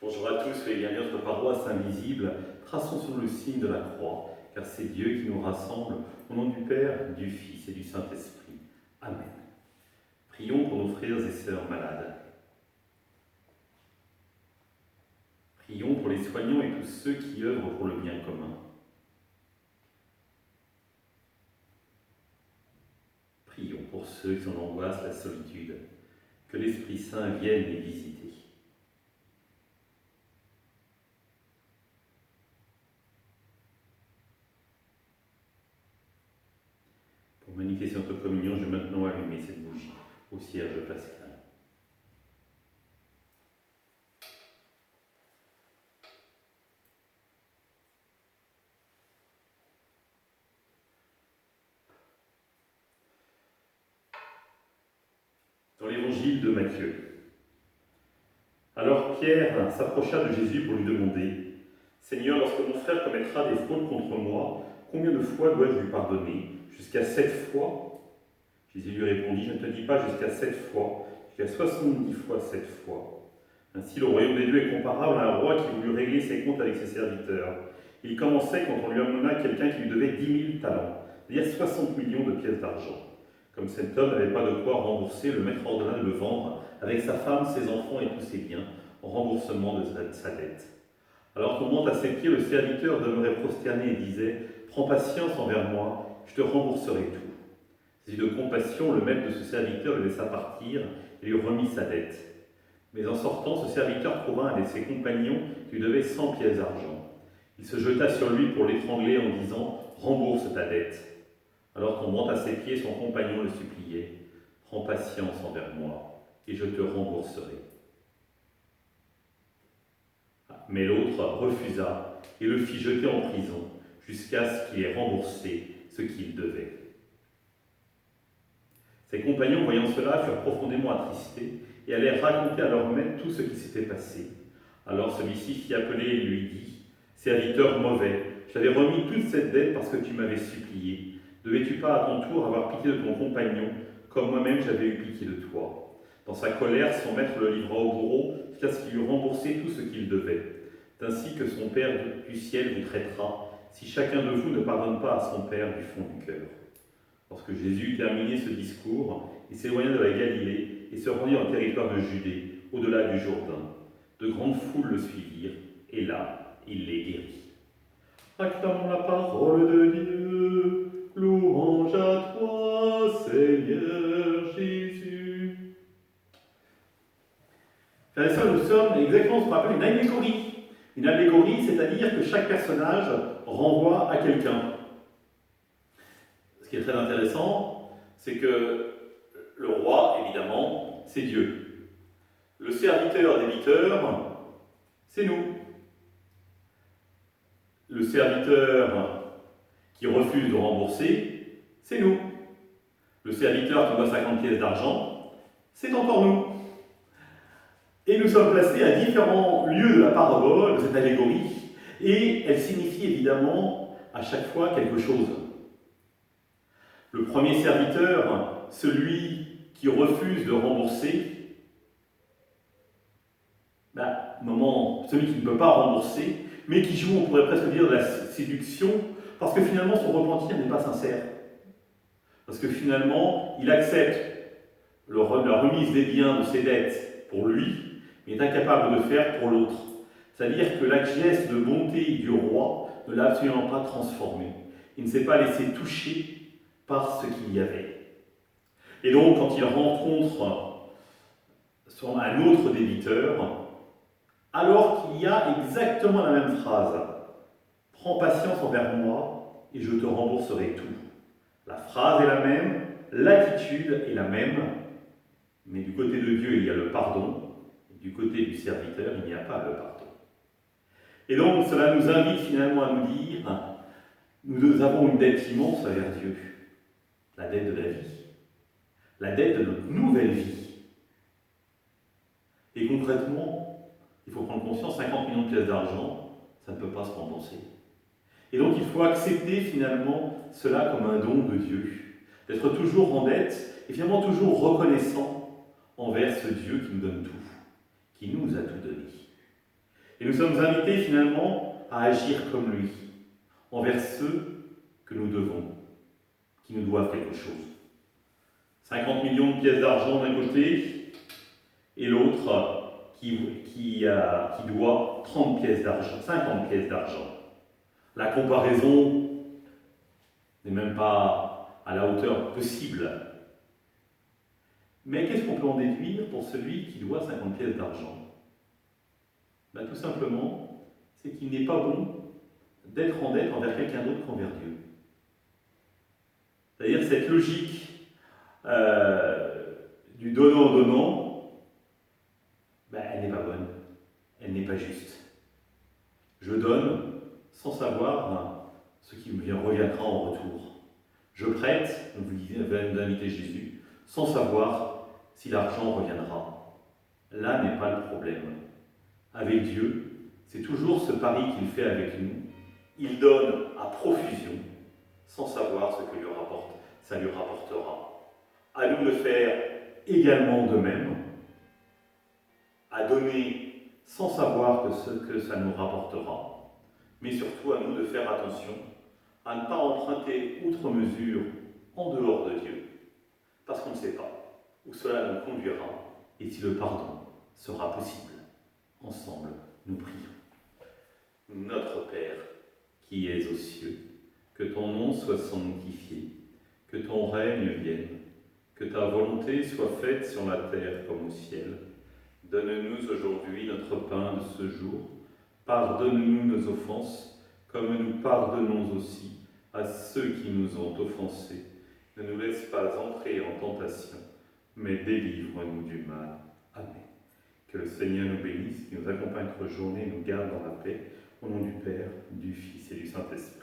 Bonjour à tous, soyez bienvenus à notre paroisse invisible. Traçons sur le signe de la croix, car c'est Dieu qui nous rassemble, au nom du Père, du Fils et du Saint-Esprit. Amen. Prions pour nos frères et sœurs malades. Prions pour les soignants et tous ceux qui œuvrent pour le bien commun. Prions pour ceux qui en angoissent la solitude, que l'Esprit Saint vienne les visiter. Pour manifester notre communion, je vais maintenant allumer cette bougie au cierge pascal. Dans l'évangile de Matthieu. Alors Pierre s'approcha de Jésus pour lui demander « Seigneur, lorsque mon frère commettra des fautes contre moi, combien de fois dois-je lui pardonner? Jusqu'à 7 fois ?» Jésus lui répondit « Je ne te dis pas jusqu'à 7 fois, jusqu'à 70 fois 7 fois. » Ainsi le royaume des dieux est comparable à un roi qui voulut régler ses comptes avec ses serviteurs. Il commençait quand on lui amena quelqu'un qui lui devait 10 000 talents, c'est-à-dire 60 millions de pièces d'argent. Comme cet homme n'avait pas de quoi rembourser, le maître ordonna de le vendre avec sa femme, ses enfants et tous ses biens, en remboursement de sa dette. Alors tombant à ses pieds, le serviteur demeurait prosterné et disait « Prends patience envers moi, je te rembourserai tout. » Saisi de compassion, le maître de ce serviteur le laissa partir et lui remit sa dette. Mais en sortant, ce serviteur trouva un de ses compagnons qui lui devait 100 pièces d'argent. Il se jeta sur lui pour l'étrangler en disant « Rembourse ta dette. » Alors tombant à ses pieds, son compagnon le suppliait « Prends patience envers moi, et je te rembourserai. » Mais l'autre refusa et le fit jeter en prison jusqu'à ce qu'il ait remboursé ce qu'il devait. Ses compagnons, voyant cela, furent profondément attristés et allèrent raconter à leur maître tout ce qui s'était passé. Alors celui-ci fit appeler et lui dit « Serviteur mauvais, je t'avais remis toute cette dette parce que tu m'avais supplié. Devais-tu pas à ton tour avoir pitié de ton compagnon, comme moi-même j'avais eu pitié de toi ?» Dans sa colère, son maître le livra au bourreau jusqu'à ce qu'il eût remboursé tout ce qu'il devait. Ainsi que son Père du ciel vous traitera, si chacun de vous ne pardonne pas à son Père du fond du cœur. Lorsque Jésus eut terminé ce discours, il s'éloigna de la Galilée et se rendit en territoire de Judée, au-delà du Jourdain. De grandes foules le suivirent, et là, il les guérit. Acclamons la parole de Dieu. Louange à toi, Seigneur Jésus. Frères et sœurs, nous sommes exactement ce qu'on appelle une allégorie. Une allégorie, c'est-à-dire que chaque personnage renvoie à quelqu'un. Ce qui est très intéressant, c'est que le roi, évidemment, c'est Dieu. Le serviteur débiteur, c'est nous. Le serviteur qui refuse de rembourser, c'est nous. Le serviteur qui doit 50 pièces d'argent, c'est encore nous. Et nous sommes placés à différents lieux de la parabole, de cette allégorie, et elle signifie évidemment à chaque fois quelque chose. Le premier serviteur, celui qui refuse de rembourser, celui qui ne peut pas rembourser, mais qui joue, on pourrait presque dire, de la séduction, parce que finalement son repentir n'est pas sincère. Parce que finalement, il accepte la remise des biens de ses dettes pour lui, mais est incapable de faire pour l'autre. C'est-à-dire que la geste de bonté du roi ne l'a absolument pas transformé. Il ne s'est pas laissé toucher par ce qu'il y avait. Et donc, quand il rencontre un autre débiteur, alors qu'il y a exactement la même phrase « Prends patience envers moi et je te rembourserai tout ». La phrase est la même, l'attitude est la même, mais du côté de Dieu, il y a le pardon, et du côté du serviteur, il n'y a pas le pardon. Et donc, cela nous invite finalement à nous dire, nous avons une dette immense envers Dieu, la dette de la vie, la dette de notre nouvelle vie. Et concrètement, il faut prendre conscience, 50 millions de pièces d'argent, ça ne peut pas se rembourser. Et donc, il faut accepter finalement cela comme un don de Dieu, d'être toujours en dette et finalement toujours reconnaissant envers ce Dieu qui nous donne tout, qui nous a tout donné. Et nous sommes invités finalement à agir comme lui, envers ceux que nous devons, qui nous doivent quelque chose. 50 millions de pièces d'argent d'un côté, et l'autre qui doit 30 pièces d'argent, 50 pièces d'argent. La comparaison n'est même pas à la hauteur possible. Mais qu'est-ce qu'on peut en déduire pour celui qui doit 50 pièces d'argent? Tout simplement, c'est qu'il n'est pas bon d'être en dette envers quelqu'un d'autre qu'envers Dieu. C'est-à-dire cette logique du donnant-donnant, elle n'est pas bonne, elle n'est pas juste. Je donne sans savoir ce qui me reviendra en retour. Je prête, vous invitez Jésus, sans savoir si l'argent reviendra. Là n'est pas le problème. Avec Dieu, c'est toujours ce pari qu'il fait avec nous. Il donne à profusion, sans savoir ce que ça lui rapportera. À nous de faire également de même, à donner sans savoir ce que ça nous rapportera, mais surtout à nous de faire attention à ne pas emprunter outre mesure en dehors de Dieu, parce qu'on ne sait pas où cela nous conduira et si le pardon sera possible. Ensemble, nous prions. Notre Père, qui es aux cieux, que ton nom soit sanctifié, que ton règne vienne, que ta volonté soit faite sur la terre comme au ciel. Donne-nous aujourd'hui notre pain de ce jour. Pardonne-nous nos offenses, comme nous pardonnons aussi à ceux qui nous ont offensés. Ne nous laisse pas entrer en tentation, mais délivre-nous du mal. Amen. Que le Seigneur nous bénisse, qu'il nous accompagne notre journée et nous garde dans la paix. Au nom du Père, du Fils et du Saint-Esprit.